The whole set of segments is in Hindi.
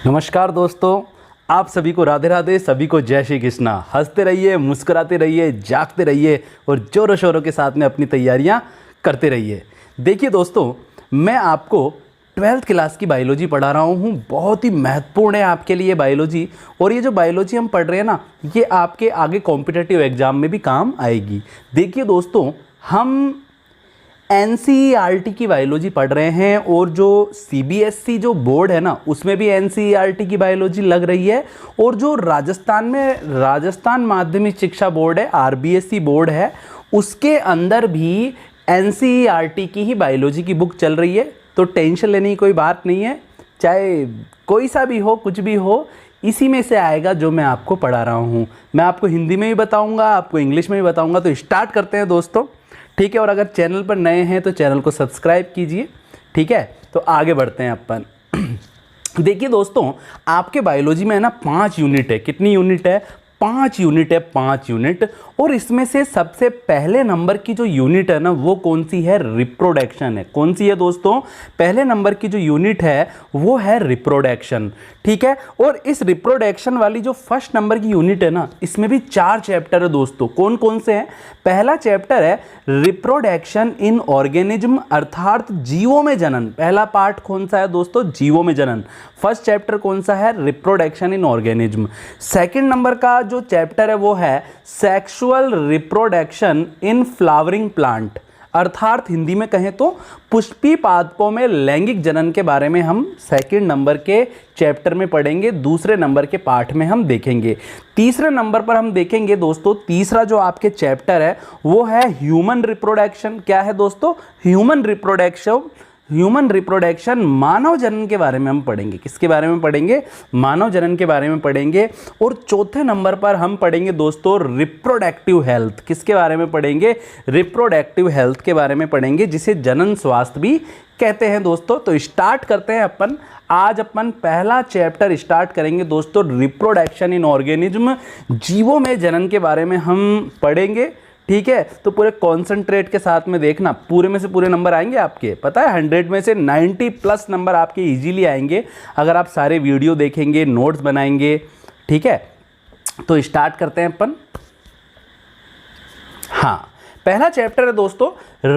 नमस्कार दोस्तों, आप सभी को राधे राधे, सभी को जय श्री कृष्णा। हंसते रहिए, मुस्कुराते रहिए, जागते रहिए और जोरों शोरों के साथ में अपनी तैयारियां करते रहिए। देखिए दोस्तों, मैं आपको 12th क्लास की बायोलॉजी पढ़ा रहा हूँ। बहुत ही महत्वपूर्ण है आपके लिए बायोलॉजी। और ये जो बायोलॉजी हम पढ़ रहे हैं ना, ये आपके आगे कॉम्पिटिटिव एग्जाम में भी काम आएगी। देखिए दोस्तों, हम एनसीईआरटी की बायोलॉजी पढ़ रहे हैं और जो सीबीएसई जो बोर्ड है ना, उसमें भी एनसीईआरटी की बायोलॉजी लग रही है। और जो राजस्थान में राजस्थान माध्यमिक शिक्षा बोर्ड है, आरबीएसई बोर्ड है, उसके अंदर भी एनसीईआरटी की ही बायोलॉजी की बुक चल रही है। तो टेंशन लेने की कोई बात नहीं है, चाहे कोई सा भी हो, कुछ भी हो, इसी में से आएगा जो मैं आपको पढ़ा रहा हूँ। मैं आपको हिंदी में भी बताऊँगा, आपको इंग्लिश में भी बताऊँगा। तो स्टार्ट करते हैं दोस्तों, ठीक है। और अगर चैनल पर नए हैं तो चैनल को सब्सक्राइब कीजिए, ठीक है। तो आगे बढ़ते हैं अपन। देखिए दोस्तों, आपके बायोलॉजी में है ना 5 यूनिट है। कितनी यूनिट है? 5 यूनिट है, 5 यूनिट। और इसमें से सबसे पहले नंबर की जो यूनिट है ना, वो कौन सी है? रिप्रोडक्शन है। कौन सी है दोस्तों? पहले नंबर की जो यूनिट है वो है रिप्रोडक्शन, ठीक है। और इस रिप्रोडक्शन वाली जो फर्स्ट नंबर की यूनिट है ना, इसमें भी 4 चैप्टर है दोस्तों। कौन कौन से हैं? पहला चैप्टर है रिप्रोडक्शन इन ऑर्गेनिज्म, अर्थात जीवों में जनन। पहला पार्ट कौन सा है दोस्तों? जीवों में जनन। फर्स्ट चैप्टर कौन सा है? Reproduction in organism. Second number का जो चैप्टर है वो है sexual reproduction in flowering plant, अर्थात हिंदी में कहें तो पुष्पी पादपों में लैंगिक जनन के बारे में हम सेकंड नंबर के चैप्टर में पढ़ेंगे। दूसरे नंबर के पार्ट में हम देखेंगे। तीसरे नंबर पर हम देखेंगे दोस्तों, तीसरा जो आपके चैप्टर है वो है ह्यूमन रिप्रोडक्शन। क्या है दोस्तों? Human reproduction. ह्यूमन रिप्रोडक्शन, मानव जनन के बारे में हम पढ़ेंगे। किसके बारे में पढ़ेंगे? मानव जनन के बारे में पढ़ेंगे। और चौथे नंबर पर हम पढ़ेंगे दोस्तों रिप्रोडक्टिव हेल्थ। किसके बारे में पढ़ेंगे? रिप्रोडक्टिव हेल्थ के बारे में पढ़ेंगे, जिसे जनन स्वास्थ्य भी कहते हैं दोस्तों। तो स्टार्ट करते हैं अपन। आज अपन पहला चैप्टर स्टार्ट करेंगे दोस्तों, रिप्रोडक्शन इन ऑर्गेनिज्म, जीवों में जनन के बारे में हम पढ़ेंगे, ठीक है। तो पूरे कॉन्सेंट्रेट के साथ में देखना, पूरे में से पूरे नंबर आएंगे आपके। पता है 100 में से 90 प्लस नंबर आपके इजीली आएंगे अगर आप सारे वीडियो देखेंगे, नोट्स बनाएंगे, ठीक है। तो स्टार्ट करते हैं अपन। हाँ, पहला चैप्टर है दोस्तों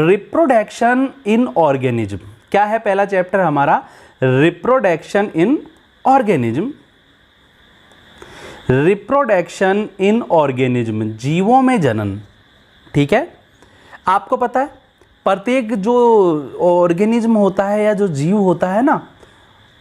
रिप्रोडक्शन इन ऑर्गेनिज्म। क्या है पहला चैप्टर हमारा? Reproduction in organism. Reproduction in organism, जीवों में जनन, ठीक है। आपको पता है प्रत्येक जो ऑर्गेनिज्म होता है या जो जीव होता है ना,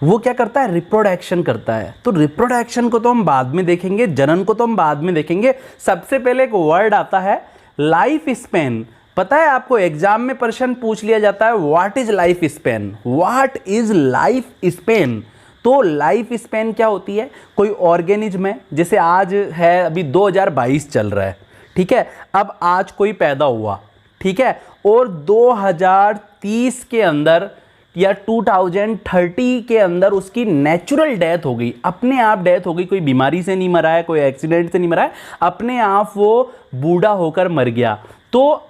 वो क्या करता है? रिप्रोडक्शन करता है। तो रिप्रोडक्शन को तो हम बाद में देखेंगे, जनन को तो हम बाद में देखेंगे। सबसे पहले एक वर्ड आता है लाइफ स्पैन। पता है आपको, एग्जाम में प्रश्न पूछ लिया जाता है what is life span. What is life span? तो लाइफ स्पैन क्या होती है? कोई ऑर्गेनिज्म है, जैसे आज है अभी 2022 चल रहा है, ठीक है। अब आज कोई पैदा हुआ, ठीक है, और 2030 के अंदर या 2030 के अंदर उसकी नेचुरल डेथ हो गई, अपने आप डेथ हो गई। कोई बीमारी से नहीं मरा है, कोई एक्सीडेंट से नहीं मरा है, अपने आप वो बूढ़ा होकर मर गया। तो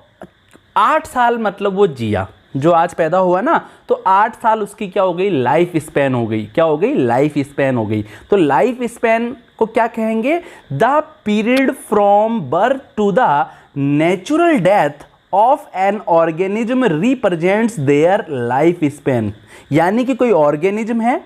8 साल मतलब वो जिया, जो आज पैदा हुआ ना, तो 8 साल उसकी क्या हो गई? लाइफ स्पैन हो गई। क्या हो गई? लाइफ स्पैन हो गई। तो लाइफ स्पैन को क्या कहेंगे? The period from birth to the natural death of an organism represents their life span. यानी कि कोई ऑर्गेनिज्म है,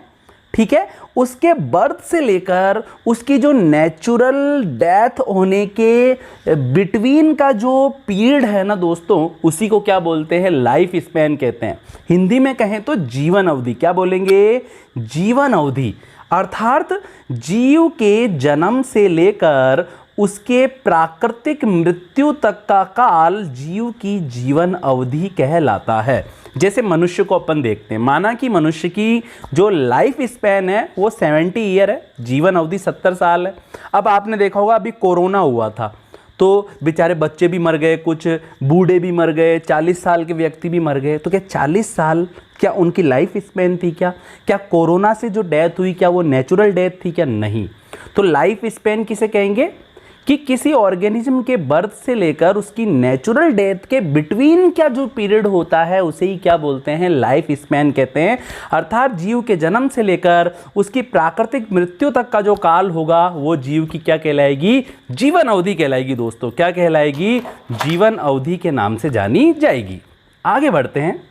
ठीक है, उसके बर्थ से लेकर उसकी जो नेचुरल डेथ होने के बिटवीन का जो पीरियड है ना दोस्तों, उसी को क्या बोलते हैं? लाइफ स्पैन कहते हैं। हिंदी में कहें तो जीवन अवधि। क्या बोलेंगे? जीवन अवधि। अर्थात जीव के जन्म से लेकर उसके प्राकृतिक मृत्यु तक का काल जीव की जीवन अवधि कहलाता है। जैसे मनुष्य को अपन देखते हैं, माना कि मनुष्य की जो लाइफ स्पैन है वो 70 ईयर है, जीवन अवधि 70 साल है। अब आपने देखा होगा अभी कोरोना हुआ था, तो बेचारे बच्चे भी मर गए, कुछ बूढ़े भी मर गए, 40 साल के व्यक्ति भी मर गए। तो क्या 40 साल क्या उनकी लाइफ स्पैन थी? क्या कोरोना से जो डेथ हुई क्या वो नेचुरल डेथ थी? क्या नहीं। तो लाइफ स्पैन किसे कहेंगे? कि किसी ऑर्गेनिज्म के बर्थ से लेकर उसकी नेचुरल डेथ के बिटवीन क्या जो पीरियड होता है उसे ही क्या बोलते हैं, लाइफ स्पैन कहते हैं। अर्थात जीव के जन्म से लेकर उसकी प्राकृतिक मृत्यु तक का जो काल होगा वो जीव की क्या कहलाएगी, जीवन अवधि कहलाएगी दोस्तों। क्या कहलाएगी, जीवन अवधि के नाम से जानी जाएगी। आगे बढ़ते हैं,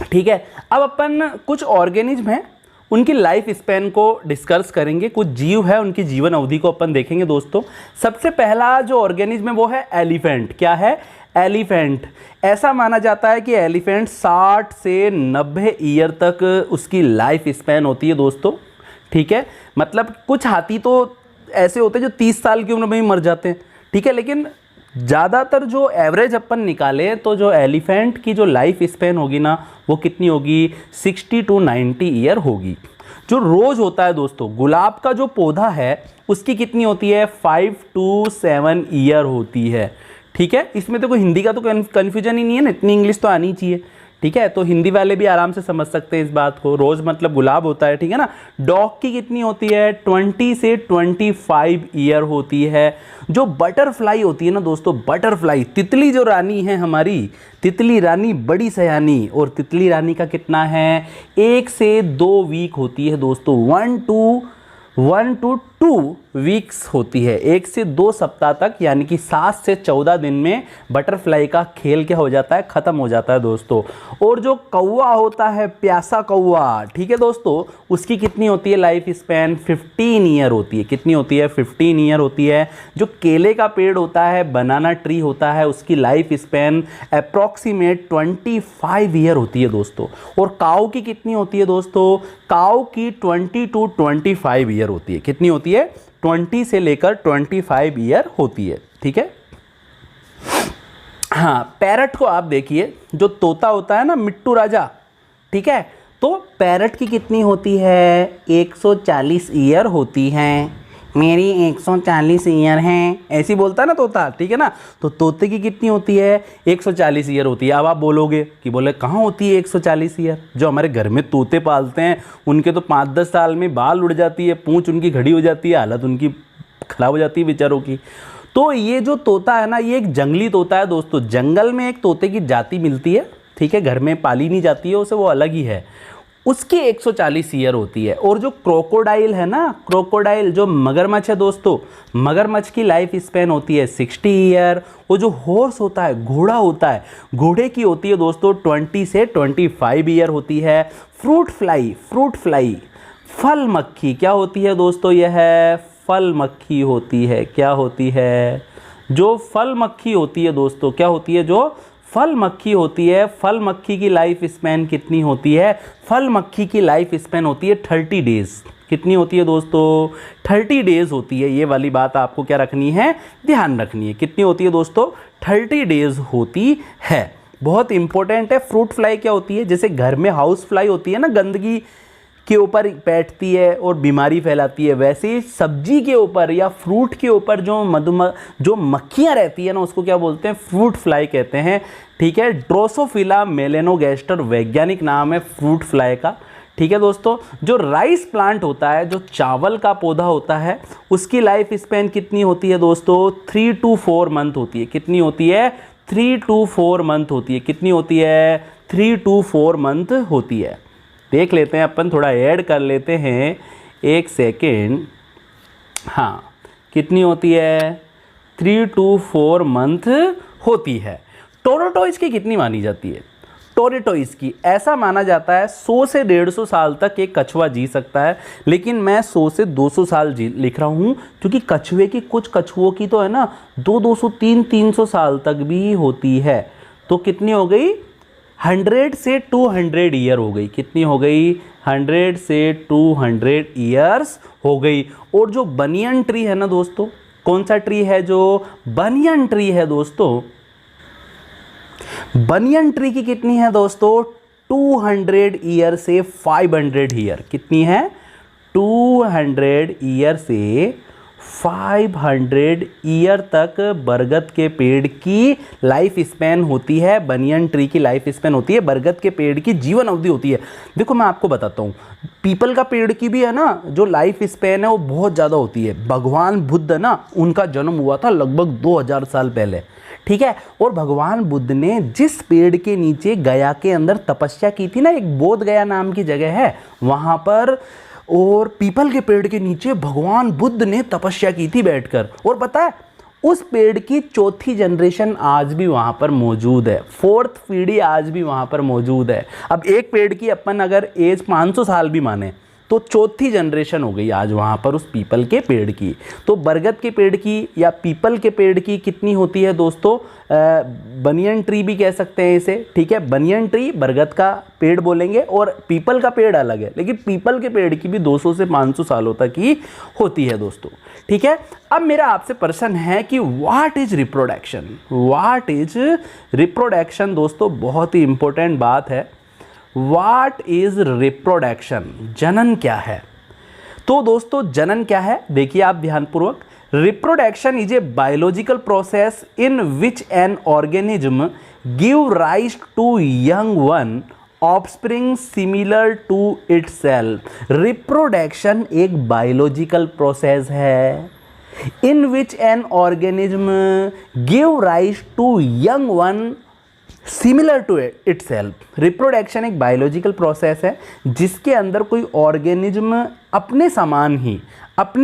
ठीक है। अब अपन कुछ ऑर्गेनिज्म हैं उनकी लाइफ स्पैन को डिस्कस करेंगे, कुछ जीव है उनकी जीवन अवधि को अपन देखेंगे दोस्तों। सबसे पहला जो ऑर्गेनिज्म है वो है एलिफेंट। क्या है, एलिफेंट। ऐसा माना जाता है कि एलिफेंट 60 से 90 ईयर तक उसकी लाइफ स्पैन होती है दोस्तों, ठीक है। मतलब कुछ हाथी तो ऐसे होते हैं जो 30 साल की उम्र में ही मर जाते हैं, ठीक है। लेकिन ज़्यादातर जो एवरेज अपन निकाले तो जो एलिफेंट की जो लाइफ स्पैन होगी ना वो कितनी होगी, 60 to 90 ईयर होगी। जो रोज़ होता है दोस्तों, गुलाब का जो पौधा है उसकी कितनी होती है, 5 to 7 ईयर होती है, ठीक है। इसमें तो कोई हिंदी का तो कन्फ्यूजन ही नहीं है ना, इतनी इंग्लिश तो आनी चाहिए, ठीक है। तो हिंदी वाले भी आराम से समझ सकते हैं इस बात को। रोज़ मतलब गुलाब होता है, ठीक है ना। डॉग की कितनी होती है, 20 से 25 ईयर होती है। जो बटरफ्लाई होती है ना दोस्तों, बटरफ्लाई, तितली जो रानी है हमारी, तितली रानी बड़ी सयानी, और तितली रानी का कितना है, 1 से 2 वीक होती है दोस्तों। 1 to 2 वीक्स होती है, 1 से 2 सप्ताह तक, यानी कि 7 से 14 दिन में बटरफ्लाई का खेल क्या हो जाता है, ख़त्म हो जाता है दोस्तों। और जो कौवा होता है, प्यासा कौवा, ठीक है दोस्तों, उसकी कितनी होती है लाइफ स्पैन, 15 ईयर होती है। कितनी होती है, 15 ईयर होती है। जो केले का पेड़ होता है, बनाना ट्री होता है, उसकी लाइफ स्पैन अप्रॉक्सीमेट 25 ईयर होती है दोस्तों। और काऊ की कितनी होती है दोस्तों, काऊ की 20 to 25 ईयर होती है। कितनी होती है, 20 से लेकर 25 ईयर होती है, ठीक है। हाँ, पैरट को आप देखिए, जो तोता होता है ना, मिट्टू राजा, ठीक है। तो पैरट की कितनी होती है, 140 ईयर होती है। मेरी 140 ईयर हैं, ऐसी बोलता है ना तोता, ठीक है ना। तो तोते की कितनी होती है, 140 ईयर होती है। अब आप बोलोगे कि बोले कहाँ होती है 140 ईयर, जो हमारे घर में तोते पालते हैं उनके तो 5-10 साल में बाल उड़ जाती है, पूंछ उनकी खड़ी हो जाती है, हालत उनकी खराब हो जाती है बेचारों की। तो ये जो तोता है ना, ये एक जंगली तोता है दोस्तों। जंगल में एक तोते की जाति मिलती है, ठीक है, घर में पाली नहीं जाती है उसे, वो अलग ही है, उसकी 140 ईयर होती है। और जो क्रोकोडाइल है ना, क्रोकोडाइल जो मगरमच्छ है दोस्तों, मगरमच्छ की लाइफ स्पैन होती है 60 ईयर। वो जो हॉर्स होता है, घोड़ा होता है, घोड़े की होती है दोस्तों 20 से 25 ईयर होती है। फ्रूट फ्लाई, फल मक्खी क्या होती है दोस्तों, यह है फल मक्खी होती है। क्या होती है, जो फल मक्खी होती है दोस्तों, क्या होती है, जो फल मक्खी होती है। फल मक्खी की लाइफ स्पैन कितनी होती है, फल मक्खी की लाइफ स्पैन होती है 30 डेज। कितनी होती है दोस्तों, 30 डेज होती है। ये वाली बात आपको क्या रखनी है, ध्यान रखनी है। कितनी होती है दोस्तों, 30 डेज होती है। बहुत इंपॉर्टेंट है। फ्रूट फ्लाई क्या होती है, जैसे घर में हाउस फ्लाई होती है ना, गंदगी के ऊपर बैठती है और बीमारी फैलाती है, वैसे ही सब्जी के ऊपर या फ्रूट के ऊपर जो मक्खियाँ रहती है ना, उसको क्या बोलते हैं, फ्रूट फ्लाई कहते हैं, ठीक है। ड्रोसोफिला मेलेनोगैस्टर वैज्ञानिक नाम है फ्रूट फ्लाई का, ठीक है दोस्तों। जो राइस प्लांट होता है, जो चावल का पौधा होता है, उसकी लाइफ स्पैन कितनी होती है दोस्तों, 3 to 4 मंथ होती है। कितनी होती है, 3 to 4 मंथ होती है। कितनी होती है, 3 to 4 मंथ होती है। देख लेते हैं अपन, थोड़ा ऐड कर लेते हैं, 1 सेकेंड। हाँ, कितनी होती है, 3 to 4 मंथ होती है। टोरटोइस की कितनी मानी जाती है, टोरटोइस की ऐसा माना जाता है 100 से 150 साल तक एक कछुआ जी सकता है। लेकिन मैं 100 से 200 साल लिख रहा हूँ, क्योंकि कछुए की, कुछ कछुओं की तो है ना 200, 300 साल तक भी होती है। तो कितनी हो गई, 100 से 200 ईयर हो गई। कितनी हो गई, 100 से 200 ईयर्स हो गई। और जो बनियन ट्री है ना दोस्तों, कौन सा ट्री है, जो बनियन ट्री है दोस्तों, बनियन ट्री की कितनी है दोस्तों, 200 ईयर से 500 ईयर। कितनी है, 200 ईयर से 500 ईयर तक बरगद के पेड़ की लाइफ स्पैन होती है, बनियन ट्री की लाइफ स्पैन होती है, बरगद के पेड़ की जीवन अवधि होती है। देखो मैं आपको बताता हूँ, पीपल का पेड़ की भी है ना जो लाइफ स्पैन है वो बहुत ज़्यादा होती है। भगवान बुद्ध ना, उनका जन्म हुआ था लगभग 2000 साल पहले, ठीक है। और भगवान बुद्ध ने जिस पेड़ के नीचे गया के अंदर तपस्या की थी ना, एक बोध गया नाम की जगह है वहाँ पर, और पीपल के पेड़ के नीचे भगवान बुद्ध ने तपस्या की थी बैठकर। और पता है उस पेड़ की चौथी जनरेशन आज भी वहाँ पर मौजूद है, फोर्थ पीढ़ी आज भी वहाँ पर मौजूद है। अब एक पेड़ की अपन अगर एज 500 साल भी माने तो चौथी जनरेशन हो गई आज वहाँ पर उस पीपल के पेड़ की। तो बरगद के पेड़ की या पीपल के पेड़ की कितनी होती है दोस्तों, बनियन ट्री भी कह सकते हैं इसे, ठीक है। बनियन ट्री बरगद का पेड़ बोलेंगे और पीपल का पेड़ अलग है, लेकिन पीपल के पेड़ की भी 200 से 500 सालों तक ही होती है दोस्तों, ठीक है। अब मेरा आपसे प्रश्न है कि what is reproduction, what is reproduction दोस्तों, बहुत ही इंपॉर्टेंट बात है। व्हाट इज रिप्रोडक्शन, जनन क्या है। तो दोस्तों जनन क्या है, देखिए आप ध्यानपूर्वक। Reproduction is a biological process in which an organism give rise to young one offspring similar to itself. Reproduction एक बायोलॉजिकल प्रोसेस है in which an organism give rise to young one similar to itself. Reproduction एक बायोलॉजिकल प्रोसेस है जिसके अंदर कोई ऑर्गेनिज्म अपने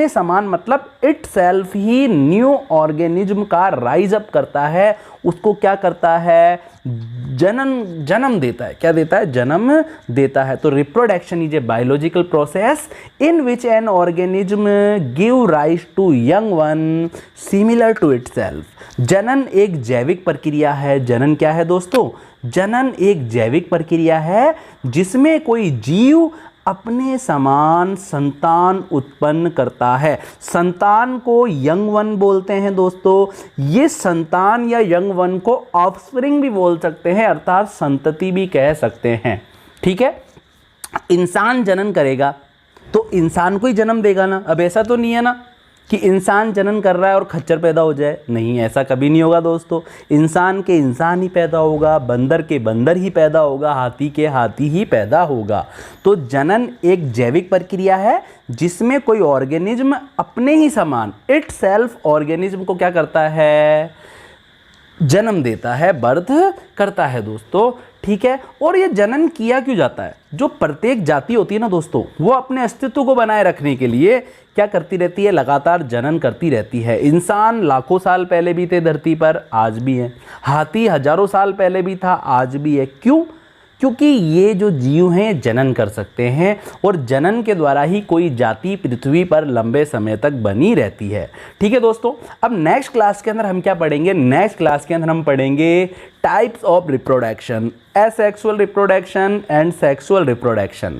समान मतलब इटसेल्फ ही न्यू ऑर्गेनिज्म का राइज अप करता है, उसको क्या करता है, जन्म देता है। क्या देता है, जन्म देता है। तो reproduction is a biological process in which an organism give rise to young one similar to itself. जनन एक जैविक प्रक्रिया है। जनन क्या है दोस्तों, जनन एक जैविक प्रक्रिया है जिसमें कोई जीव अपने समान संतान उत्पन्न करता है। संतान को यंग वन बोलते हैं दोस्तों। ये संतान या यंग वन को ऑफस्प्रिंग भी बोल सकते हैं, अर्थात संतति भी कह सकते हैं, ठीक है। इंसान जनन करेगा तो इंसान को ही जन्म देगा ना। अब ऐसा तो नहीं है ना कि इंसान जनन कर रहा है और खच्चर पैदा हो जाए, नहीं, ऐसा कभी नहीं होगा दोस्तों। इंसान के इंसान ही पैदा होगा, बंदर के बंदर ही पैदा होगा, हाथी के हाथी ही पैदा होगा। तो जनन एक जैविक प्रक्रिया है जिसमें कोई ऑर्गेनिज्म अपने ही समान इटसेल्फ ऑर्गेनिज्म को क्या करता है, जन्म देता है, बर्थ करता है दोस्तों, ठीक है। और ये जनन किया क्यों जाता है, जो प्रत्येक जाति होती है ना दोस्तों, वो अपने अस्तित्व को बनाए रखने के लिए क्या करती रहती है, लगातार जनन करती रहती है। इंसान लाखों साल पहले भी थे धरती पर, आज भी है। हाथी हजारों साल पहले भी था, आज भी है। क्यों, क्योंकि ये जो जीव हैं जनन कर सकते हैं और जनन के द्वारा ही कोई जाति पृथ्वी पर लंबे समय तक बनी रहती है, ठीक है दोस्तों। अब नेक्स्ट क्लास के अंदर हम क्या पढ़ेंगे, नेक्स्ट क्लास के अंदर हम पढ़ेंगे types of reproduction, asexual reproduction and sexual reproduction.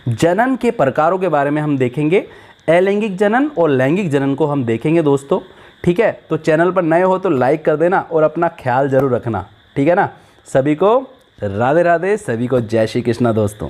जनन के प्रकारों के बारे में हम देखेंगे, अलैंगिक जनन और लैंगिक जनन को हम देखेंगे दोस्तों, ठीक है। तो चैनल पर नए हो तो लाइक कर देना और अपना ख्याल जरूर रखना, ठीक है ना। सभी को राधे राधे, सभी को जय श्री कृष्णा दोस्तों।